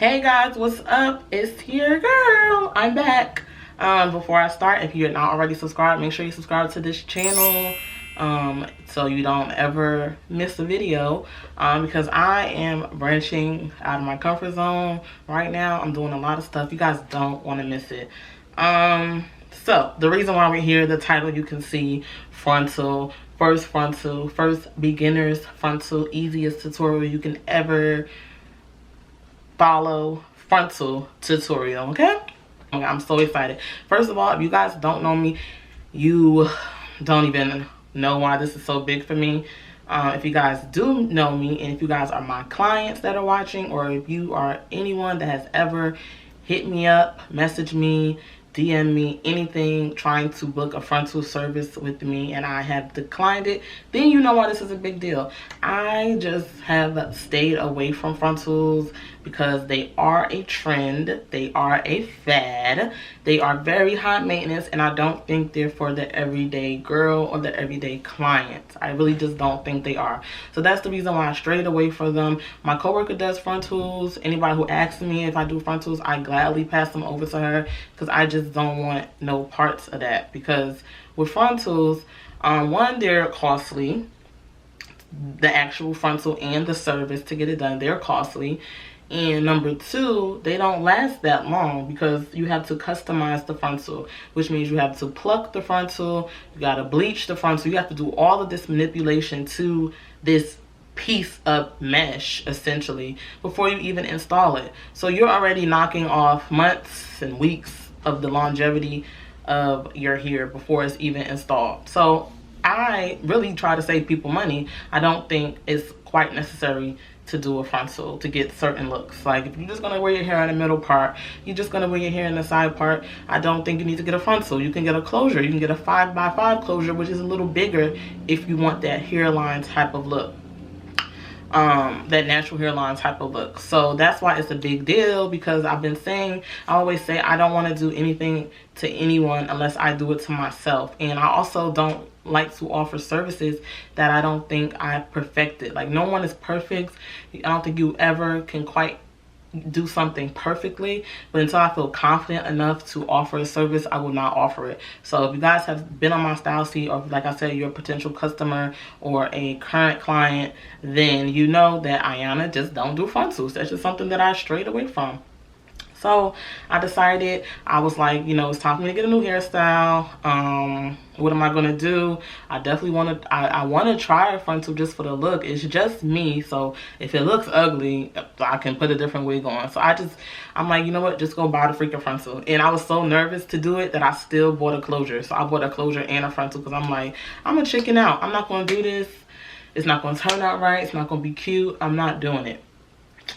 Hey guys, what's up? It's your girl. I'm back. Before I start, if you're not already subscribed, make sure you subscribe to this channel so you don't ever miss a video, because I am branching out of my comfort zone right now. I'm doing a lot of stuff. You guys don't want to miss it. So the reason why we're here, the title you can see, frontal, first beginner's frontal, easiest tutorial you can ever follow, frontal tutorial. Okay, I'm so excited. First of all, if you guys don't know me, you don't even know why this is so big for me. If you guys do know me, and if you guys are my clients that are watching, or if you are anyone that has ever hit me up, message me, DM me, anything trying to book a frontal service with me and I have declined it, then you know why this is a big deal. I just have stayed away from frontals because they are a trend, they are a fad, they are very high maintenance, and I don't think they're for the everyday girl or the everyday client. I really just don't think they are. So that's the reason why I strayed away from them. My coworker does frontals. Anybody who asks me if I do frontals, I gladly pass them over to her because I just don't want no parts of that. Because with frontals, one, they're costly. The actual frontal and the service to get it done, they're costly. And number two, they don't last that long because you have to customize the frontal, which means you have to pluck the frontal, you got to bleach the frontal, you have to do all of this manipulation to this piece of mesh essentially before you even install it. So you're already knocking off months and weeks of the longevity of your hair before it's even installed. So I really try to save people money. I don't think it's quite necessary to do a frontal to get certain looks. Like if you're just gonna wear your hair in the middle part, you're just gonna wear your hair in the side part, I don't think you need to get a frontal. You can get a closure. You can get a 5x5 closure, which is a little bigger if you want that hairline type of look. That natural hairline type of look. So that's why it's a big deal, because I've been saying, I always say I don't want to do anything to anyone unless I do it to myself. And I also don't like to offer services that I don't think I perfected. Like, no one is perfect. I don't think you ever can quite do something perfectly, but until I feel confident enough to offer a service, I will not offer it. So if you guys have been on my style sheet, or like I said, you're a potential customer or a current client, then you know that Ayanna just don't do frontals. That's just something that I strayed away from. So I decided, I was like, you know, it's time for me to get a new hairstyle. What am I gonna do? I definitely want to, I want to try a frontal just for the look. It's just me, so if it looks ugly, I can put a different wig on. So I'm like, you know what, just go buy the freaking frontal. And I was so nervous to do it that I still bought a closure. So I bought a closure and a frontal because I'm like, I'm gonna chicken out. I'm not gonna do this. It's not gonna turn out right. It's not gonna be cute. I'm not doing it.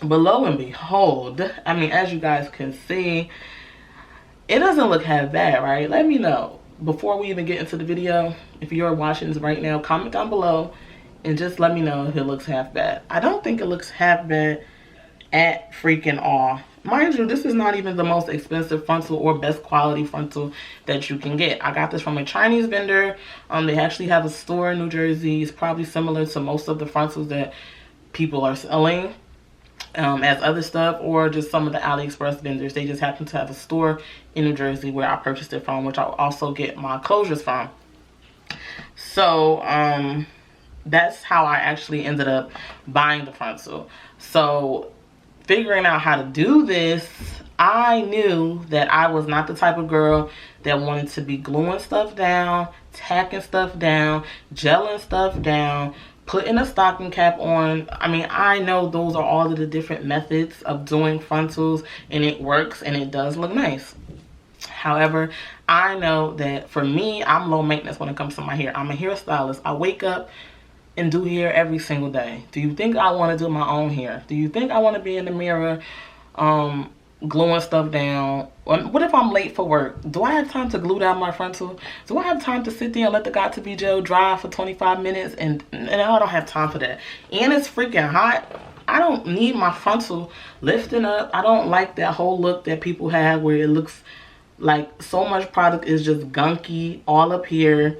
But lo and behold, I mean, as you guys can see, it doesn't look half bad, right? Let me know before we even get into the video. If you're watching this right now, comment down below and just let me know if it looks half bad. I don't think it looks half bad at freaking all. Mind you, this is not even the most expensive frontal or best quality frontal that you can get. I got this from a Chinese vendor. They actually have a store in New Jersey. It's probably similar to most of the frontals that people are selling as other stuff, or just some of the AliExpress vendors. They just happen to have a store in New Jersey where I purchased it from, which I also get my closures from. So that's how I actually ended up buying the frontal. So figuring out how to do this, I knew that I was not the type of girl that wanted to be gluing stuff down, tacking stuff down, gelling stuff down, putting a stocking cap on. I mean, I know those are all of the different methods of doing frontals, and it works and it does look nice. However, I know that for me, I'm low maintenance when it comes to my hair. I'm a hairstylist. I wake up and do hair every single day. Do you think I want to do my own hair? Do you think I want to be in the mirror gluing stuff down? What if I'm late for work? Do I have time to glue down my frontal? Do I have time to sit there and let the got-to-be gel dry for 25 minutes? And I don't have time for that. And it's freaking hot. I don't need my frontal lifting up. I don't like that whole look that people have where it looks like so much product is just gunky all up here.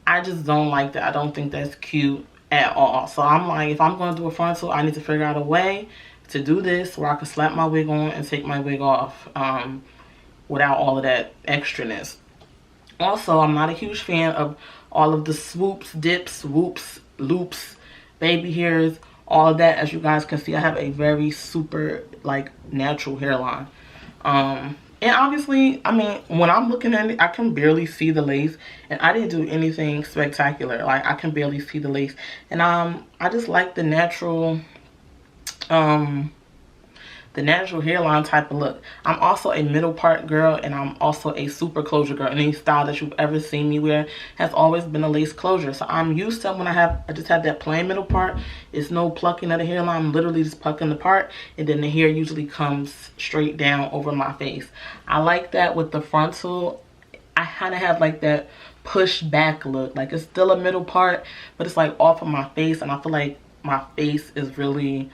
I just don't like that. I don't think that's cute at all. So I'm like, if I'm going to do a frontal, I need to figure out a way to do this where I can slap my wig on and take my wig off without all of that extraness. Also, I'm not a huge fan of all of the swoops, dips, whoops, loops, baby hairs, all of that. As you guys can see, I have a very super like natural hairline. And obviously, I mean, when I'm looking at it, I can barely see the lace, and I didn't do anything spectacular. Like, I can barely see the lace, and I just like the natural hairline type of look. I'm also a middle part girl, and I'm also a super closure girl. Any style that you've ever seen me wear has always been a lace closure. So I'm used to when I just have that plain middle part. It's no plucking of the hairline. I'm literally just plucking the part, and then the hair usually comes straight down over my face. I like that with the frontal. I kind of have like that push back look. Like, it's still a middle part, but it's like off of my face, and I feel like my face is really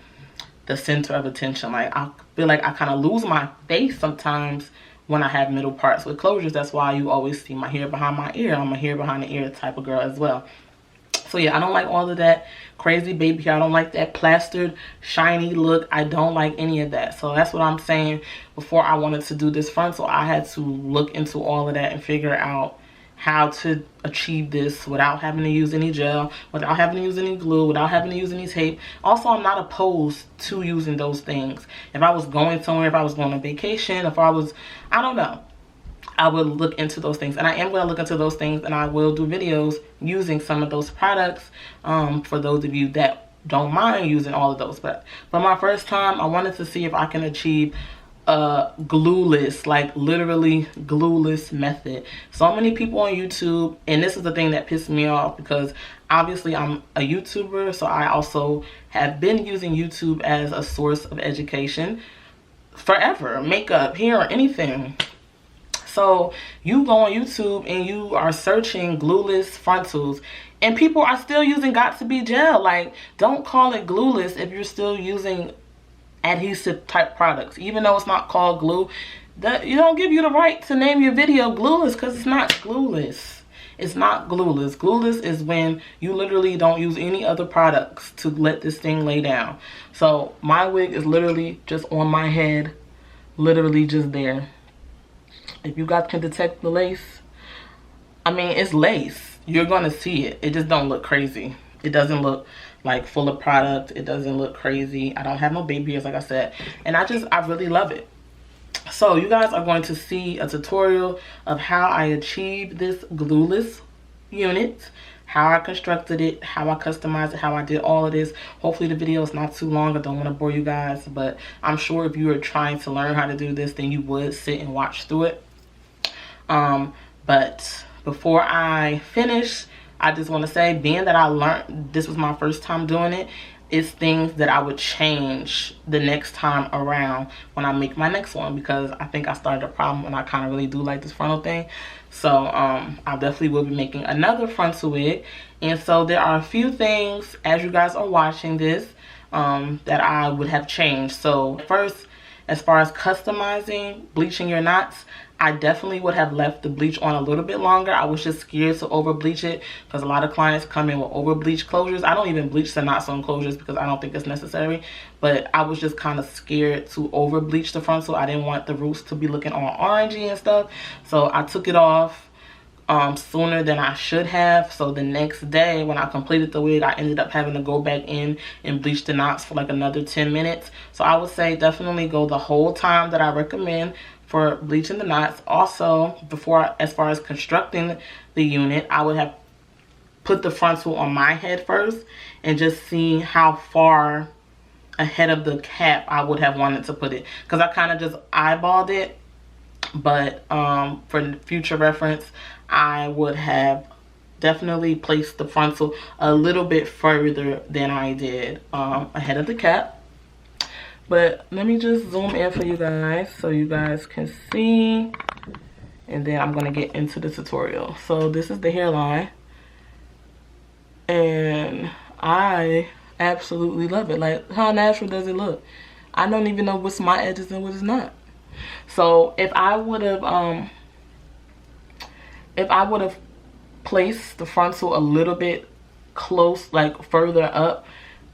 the center of attention. Like, I feel like I kind of lose my face sometimes when I have middle parts with closures. That's why you always see my hair behind my ear. I'm a hair behind the ear type of girl as well. So yeah, I don't like all of that crazy baby hair. I don't like that plastered shiny look. I don't like any of that. So that's what I'm saying. Before I wanted to do this frontal, I had to look into all of that and figure out how to achieve this without having to use any gel, without having to use any glue, without having to use any tape. Also, I'm not opposed to using those things. If I was going somewhere, if I was going on vacation, if I was, I don't know, I would look into those things. And I am going to look into those things, and I will do videos using some of those products for those of you that don't mind using all of those. But for my first time, I wanted to see if I can achieve glueless, like literally glueless method. So many people on YouTube, and this is the thing that pissed me off, because obviously I'm a YouTuber, so I also have been using YouTube as a source of education forever, makeup, hair, or anything. So you go on YouTube and you are searching glueless frontals, and people are still using Got2b gel. Like, don't call it glueless if you're still using adhesive type products. Even though it's not called glue, that you don't give you the right to name your video glueless, because it's not glueless. It's not glueless. Glueless is when you literally don't use any other products to let this thing lay down. So my wig is literally just on my head, literally just there. If you guys can detect the lace, I mean, it's lace. You're gonna see it. It just don't look crazy. It doesn't look like full of product. It doesn't look crazy. I don't have no baby hairs, like I said, and I really love it. So you guys are going to see a tutorial of how I achieved this glueless unit, how I constructed it, how I customized it, how I did all of this. Hopefully the video is not too long. I don't want to bore you guys, but I'm sure if you are trying to learn how to do this, then you would sit and watch through it. But before I finish, I just want to say, being that I learned this was my first time doing it, it's things that I would change the next time around when I make my next one, because I think I started a problem and I kind of really do like this frontal thing. So I definitely will be making another frontal wig. And so there are a few things, as you guys are watching this, that I would have changed. So first, as far as customizing, bleaching your knots, I definitely would have left the bleach on a little bit longer. I was just scared to over bleach it, because a lot of clients come in with over bleach closures. I don't even bleach the knots on closures because I don't think it's necessary, but I was just kind of scared to over bleach the frontal. I didn't want the roots to be looking all orangey and stuff, so I took it off sooner than I should have. So the next day when I completed the wig, I ended up having to go back in and bleach the knots for like another 10 minutes. So I would say definitely go the whole time that I recommend for bleaching the knots. Also, as far as constructing the unit, I would have put the frontal on my head first and just see how far ahead of the cap I would have wanted to put it, because I kind of just eyeballed it. But for future reference, I would have definitely placed the frontal a little bit further than I did ahead of the cap. But let me just zoom in for you guys so you guys can see, and then I'm gonna get into the tutorial. So this is the hairline, and I absolutely love it. Like, how natural does it look? I don't even know what's my edges and what is not. So if I would have placed the frontal a little bit close, like further up,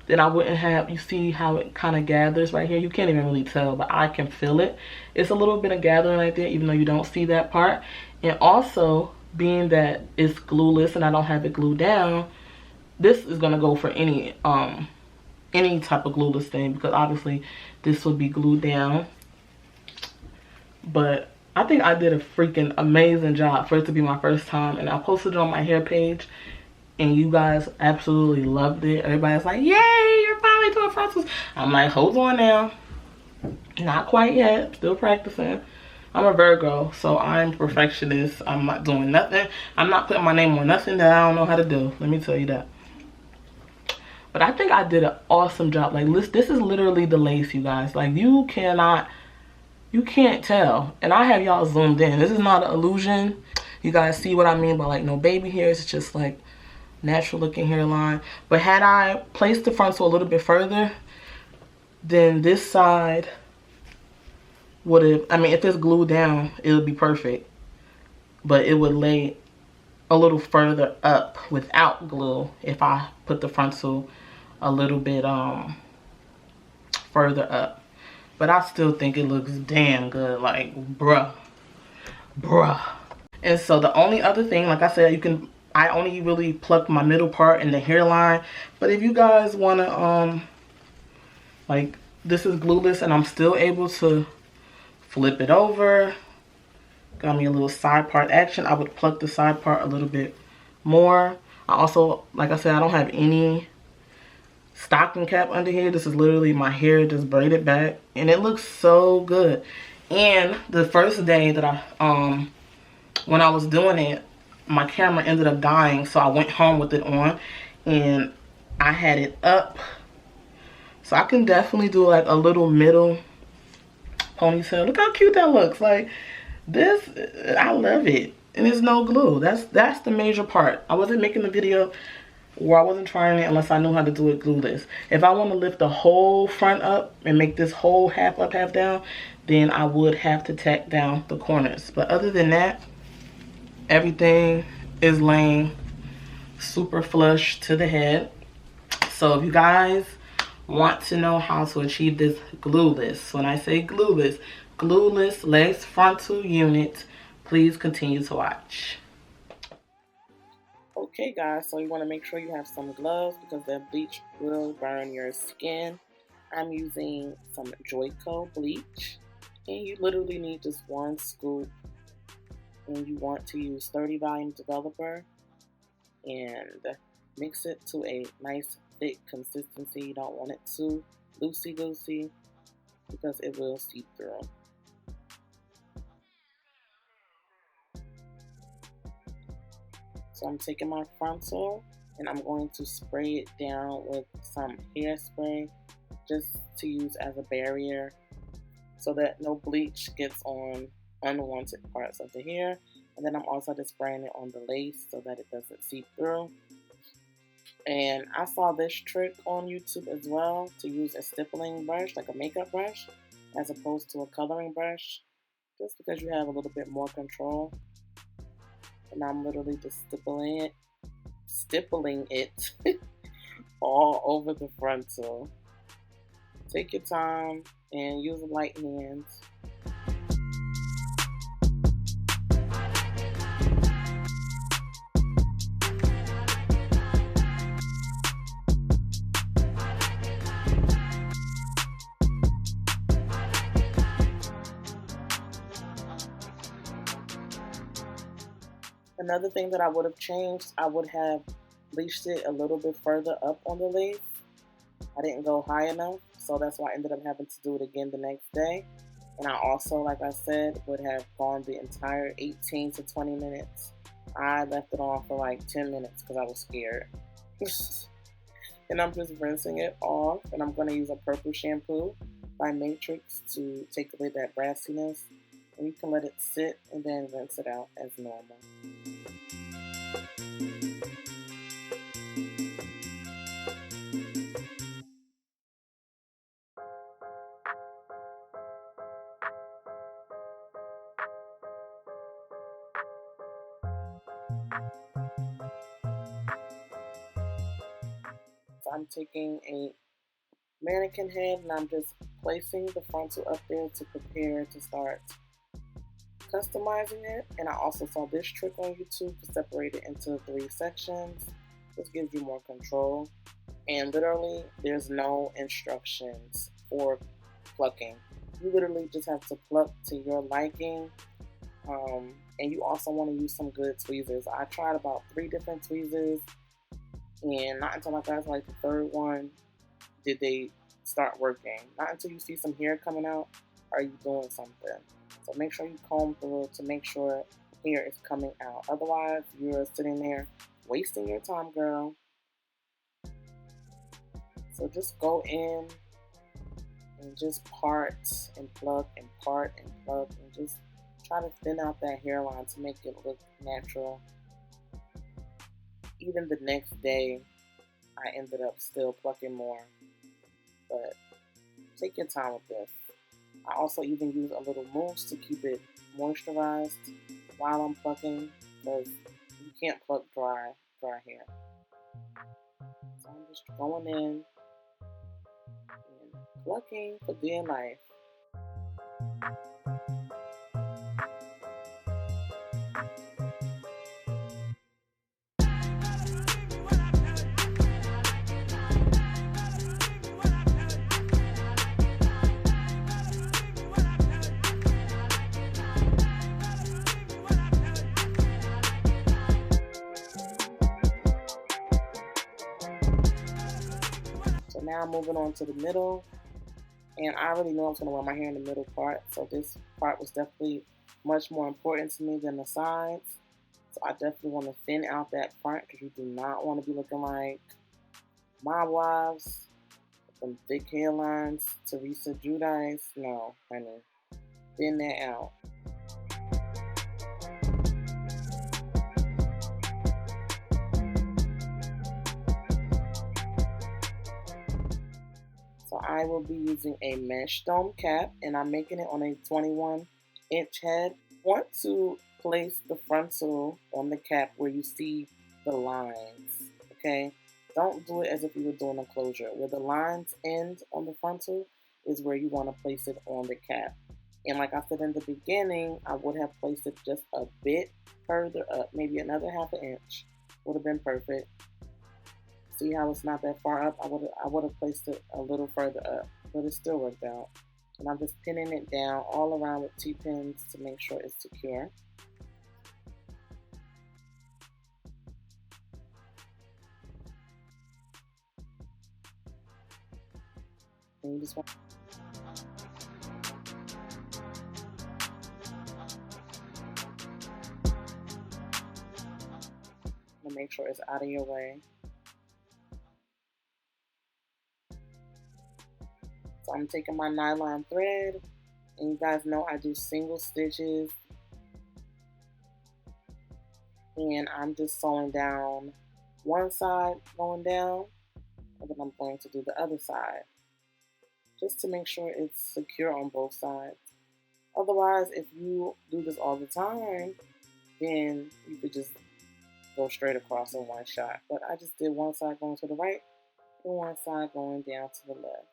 then I wouldn't have, you see how it kind of gathers right here? You can't even really tell, but I can feel it. It's a little bit of gathering right there, even though you don't see that part. And also, being that it's glueless and I don't have it glued down, this is gonna go for any type of glueless thing, because obviously this would be glued down. But I think I did a freaking amazing job for it to be my first time, and I posted it on my hair page, and you guys absolutely loved it. Everybody's like, yay, you're finally doing frontals. I'm like, hold on now, not quite yet, still practicing. I'm a Virgo, so I'm perfectionist. I'm not doing nothing. I'm not putting my name on nothing that I don't know how to do. Let me tell you that. But I think I did an awesome job. Like, this is literally the lace, you guys. Like, you can't tell. And I have y'all zoomed in. This is not an illusion. You guys see what I mean by, like, no baby hairs. It's just, like, natural looking hairline. But had I placed the frontal a little bit further, then this side would have, I mean, if it's glued down, it would be perfect. But it would lay a little further up without glue if I put the frontal a little bit further up. But I still think it looks damn good. Like, bruh. And so the only other thing, like I said, I only really plucked my middle part in the hairline. But if you guys want to, like, this is glueless and I'm still able to flip it over, got me a little side part action, I would pluck the side part a little bit more. I also, like I said, I don't have any stocking cap under here. This is literally my hair just braided back, and it looks so good. And the first day that when I was doing it, my camera ended up dying, so I went home with it on, and I had it up, so I can definitely do like a little middle ponytail. Look how cute that looks. Like, this, I love it. And there's no glue. That's the major part. I wasn't making the video where I wasn't trying it unless I knew how to do it glueless. If I want to lift the whole front up and make this whole half up, half down, then I would have to tack down the corners. But other than that, everything is laying super flush to the head. So if you guys want to know how to achieve this glueless, when I say glueless lace frontal unit, please continue to watch. Okay guys, so you want to make sure you have some gloves because that bleach will burn your skin. I'm using some Joico bleach, and you literally need just 1 scoop, and you want to use 30 volume developer and mix it to a nice thick consistency. You don't want it too loosey-goosey because it will seep through. So I'm taking my frontal and I'm going to spray it down with some hairspray just to use as a barrier so that no bleach gets on unwanted parts of the hair. And then I'm also just spraying it on the lace so that it doesn't seep through. And I saw this trick on YouTube as well, to use a stippling brush, like a makeup brush, as opposed to a coloring brush, just because you have a little bit more control. And I'm literally just stippling it all over the frontal. Take your time and use light hands. Another thing that I would have changed, I would have bleached it a little bit further up on the lace. I didn't go high enough, so that's why I ended up having to do it again the next day. And I also, like I said, would have gone the entire 18 to 20 minutes. I left it on for like 10 minutes because I was scared. And I'm just rinsing it off, and I'm going to use a purple shampoo by Matrix to take away that brassiness. And you can let it sit and then rinse it out as normal. So I'm taking a mannequin head and I'm just placing the frontal up there to prepare to start customizing it. And I also saw this trick on YouTube to separate it into 3 sections. This gives you more control. And literally, there's no instructions for plucking. You literally just have to pluck to your liking. And you also want to use some good tweezers. I tried about 3 different tweezers, and not until I got to like the 3rd one did they start working. Not until you see some hair coming out are you doing something. So make sure you comb through to make sure hair is coming out. Otherwise, you're sitting there wasting your time, girl. So just go in and just part and pluck and part and pluck and just try to thin out that hairline to make it look natural. Even the next day, I ended up still plucking more. But take your time with this. I also even use a little mousse to keep it moisturized while I'm plucking, because you can't pluck dry hair. So I'm just going in and plucking for dear life. So now I'm moving on to the middle, and I already know I was going to wear my hair in the middle part, so this part was definitely much more important to me than the sides. So I definitely want to thin out that front, because you do not want to be looking like my wives with some thick hairlines, Teresa Giudice. No, honey, thin that out. So I will be using a mesh dome cap, and I'm making it on a 21-inch head. I want to place the frontal on the cap where you see the lines, okay? Don't do it as if you were doing a closure. Where the lines end on the frontal is where you want to place it on the cap. And like I said in the beginning, I would have placed it just a bit further up, maybe another ½ inch. Would have been perfect. See how it's not that far up? I would have placed it a little further up, but it still worked out. And I'm just pinning it down all around with T-pins to make sure it's secure. And you just want to make sure it's out of your way. So I'm taking my nylon thread, and you guys know I do single stitches, and I'm just sewing down one side going down, and then I'm going to do the other side, just to make sure it's secure on both sides. Otherwise, if you do this all the time, then you could just go straight across in one shot. But I just did one side going to the right and one side going down to the left.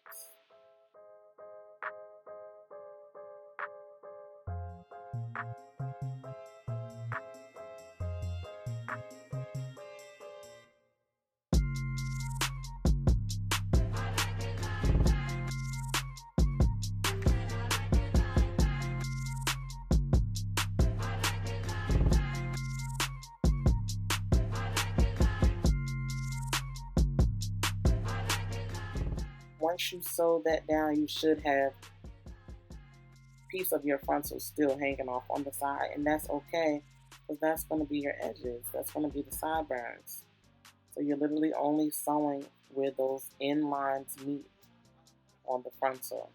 Once you sew that down, you should have a piece of your frontal still hanging off on the side, and that's okay, because that's going to be your edges. That's going to be the sideburns. So you're literally only sewing where those end lines meet on the frontal.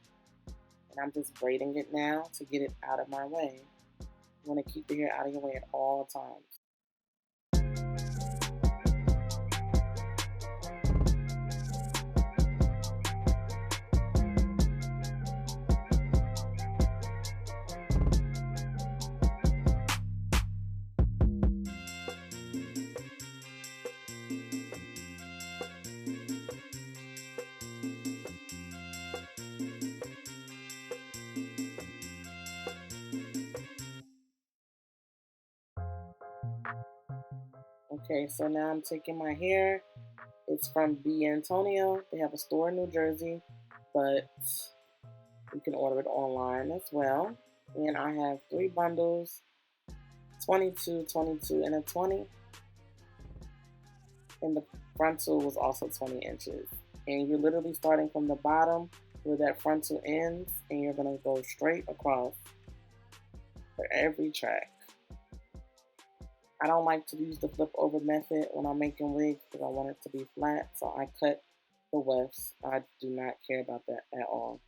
And I'm just braiding it now to get it out of my way. You want to keep the hair out of your way at all times. Okay, so now I'm taking my hair. It's from B. Antonio. They have a store in New Jersey, but you can order it online as well. And I have 3 bundles, 22, 22, and a 20. And the frontal was also 20 inches. And you're literally starting from the bottom where that frontal ends, and you're going to go straight across for every track. I don't like to use the flip over method when I'm making wigs because I want it to be flat, so I cut the wefts. I do not care about that at all.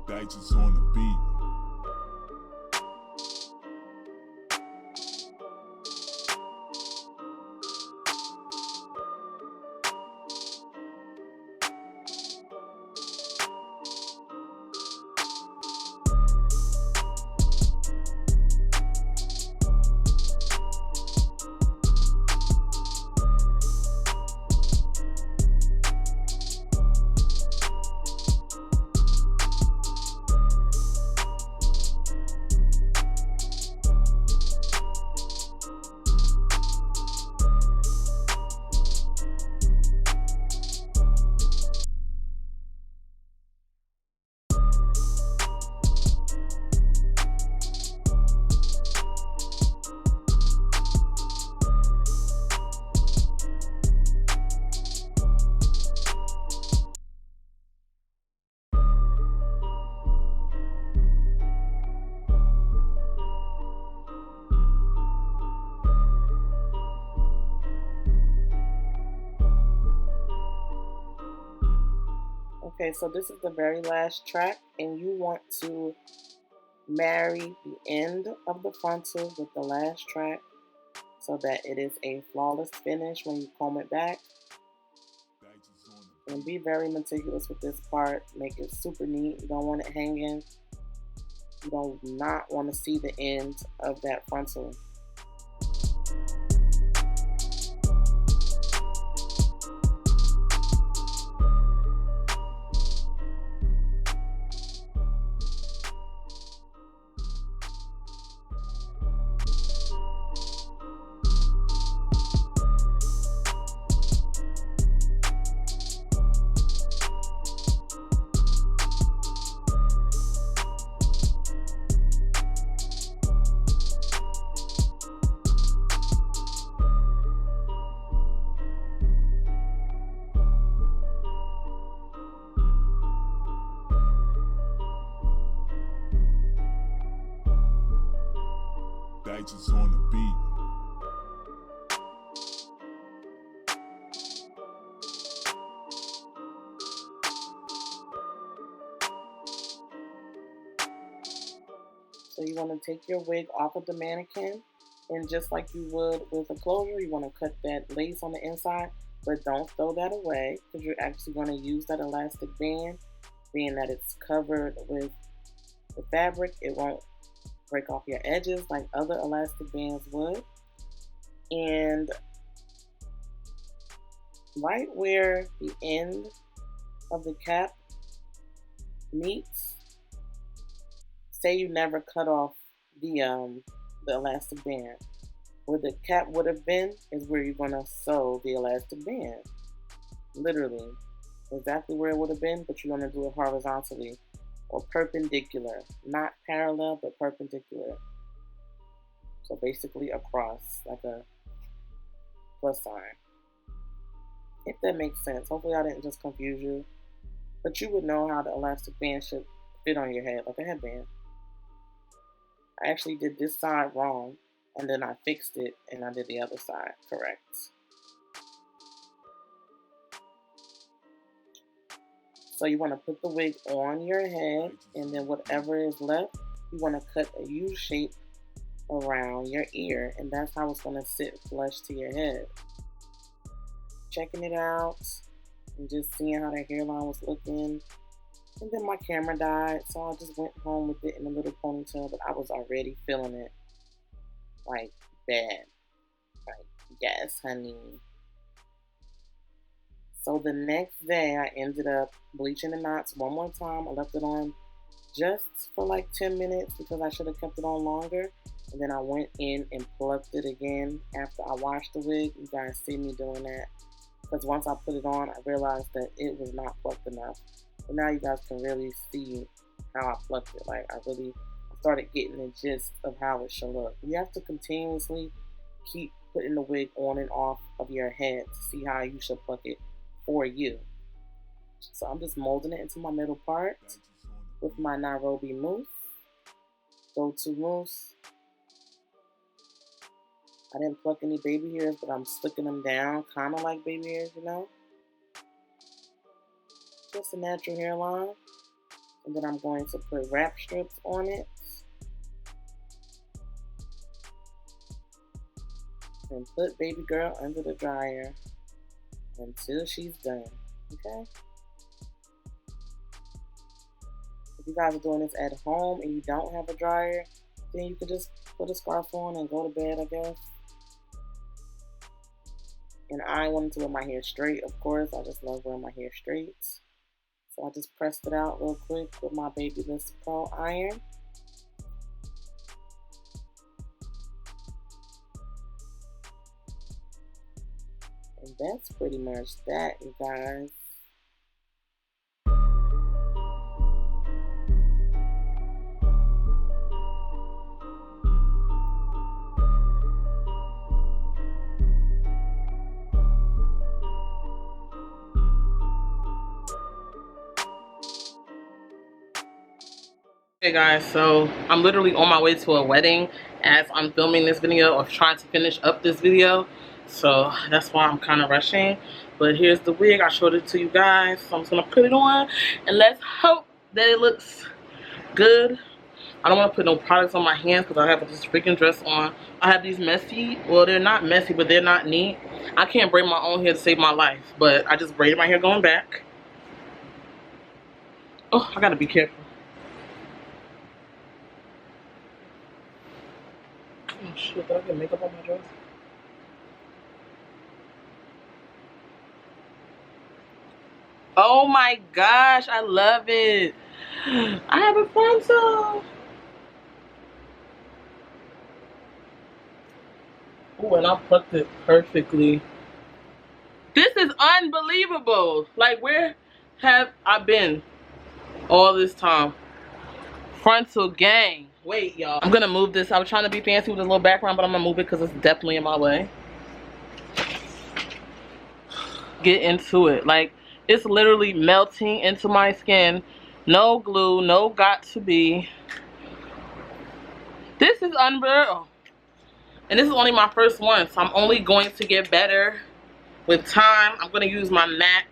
Digits on the beat. Okay, so this is the very last track, and you want to marry the end of the frontal with the last track so that it is a flawless finish when you comb it back. And be very meticulous with this part. Make it super neat. You don't want it hanging. You do not want to see the end of that frontal. Digits on the beat. So you want to take your wig off of the mannequin, and just like you would with a closure, you want to cut that lace on the inside, but don't throw that away because you're actually going to use that elastic band. Being that it's covered with the fabric, it won't break off your edges like other elastic bands would. And right where the end of the cap meets, say you never cut off the elastic band. Where the cap would have been is where you're gonna sew the elastic band. Literally, exactly where it would have been, but you're gonna do it horizontally or perpendicular, not parallel but perpendicular. So basically across, like a plus sign. If that makes sense. Hopefully I didn't just confuse you, but you would know how the elastic band should fit on your head, like a headband. I actually did this side wrong, and then I fixed it, and I did the other side correct. So you want to put the wig on your head, and then whatever is left, you want to cut a U shape around your ear, and that's how it's going to sit flush to your head. checking it out and just seeing how their hairline was looking. And then my camera died, so I just went home with it in a little ponytail, but I was already feeling it like bad. Like, yes, honey. So the next day, I ended up bleaching the knots one more time. I left it on just for like 10 minutes because I should have kept it on longer. And then I went in and plucked it again after I washed the wig. You guys see me doing that. Because once I put it on, I realized that it was not plucked enough. But now you guys can really see how I plucked it. Like, I started getting the gist of how it should look. You have to continuously keep putting the wig on and off of your head to see how you should pluck it for you. So I'm just molding it into my middle part with my Nairobi mousse. Go-to mousse. I didn't pluck any baby hairs, but I'm slicking them down, kind of like baby hairs, you know. Just a natural hairline. And then I'm going to put wrap strips on it. And put baby girl under the dryer until she's done, okay? If you guys are doing this at home and you don't have a dryer, then you could just put a scarf on and go to bed, I guess. And I wanted to wear my hair straight, of course. I just love wearing my hair straight. So I just pressed it out real quick with my Babyliss Pro iron. And that's pretty much that, you guys. Hey guys, so I'm literally on my way to a wedding as I'm filming this video or trying to finish up this video. So that's why I'm kind of rushing. But here's the wig. I showed it to you guys. So I'm just going to put it on and let's hope that it looks good. I don't want to put no products on my hands because I have this freaking dress on. I have these messy, well, they're not messy, but they're not neat. I can't braid my own hair to save my life, but I just braided my hair going back. Oh, I got to be careful. Oh shit, did I get makeup on my dress? Oh my gosh, I love it. I have a frontal. Oh, and I plucked it perfectly. This is unbelievable. Like, where have I been all this time? Frontal gang. Wait, y'all. I'm gonna move this. I was trying to be fancy with a little background, but I'm gonna move it because it's definitely in my way. Get into it. Like, it's literally melting into my skin. No glue, no got to be. This is unreal. And this is only my first one, so I'm only going to get better with time. I'm gonna use my MAC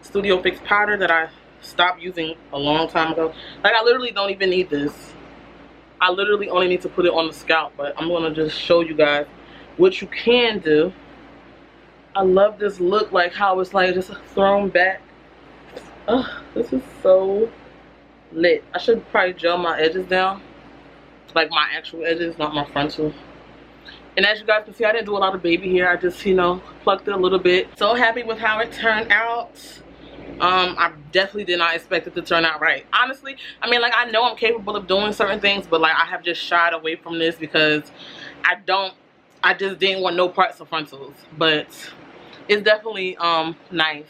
Studio Fix powder that I stopped using a long time ago. Like, I literally don't even need this. I literally only need to put it on the scalp, but I'm gonna just show you guys what you can do. I love this look, like how it's like just thrown back. Ugh, this is so lit. I should probably gel my edges down, like my actual edges, not my frontal. And as you guys can see, I didn't do a lot of baby hair. I just, you know, plucked it a little bit. So happy with how it turned out. I definitely did not expect it to turn out right. Honestly, I mean, like, I know I'm capable of doing certain things, but like, I have just shied away from this because I just didn't want no parts of frontals. But it's definitely nice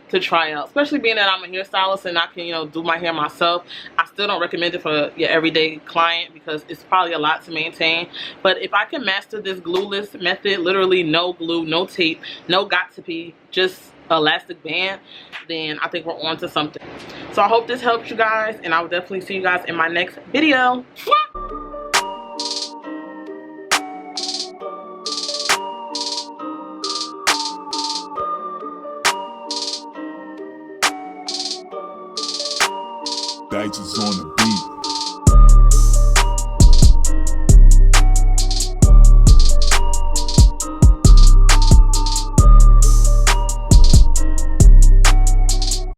to try out, especially being that I'm a hairstylist and I can, you know, do my hair myself. I still don't recommend it for your everyday client because it's probably a lot to maintain. But if I can master this glueless method, literally no glue, no tape, no got to be, just elastic band, then I think we're on to something. So I hope this helps you guys, and I will definitely see you guys in my next video. Digits on the beat.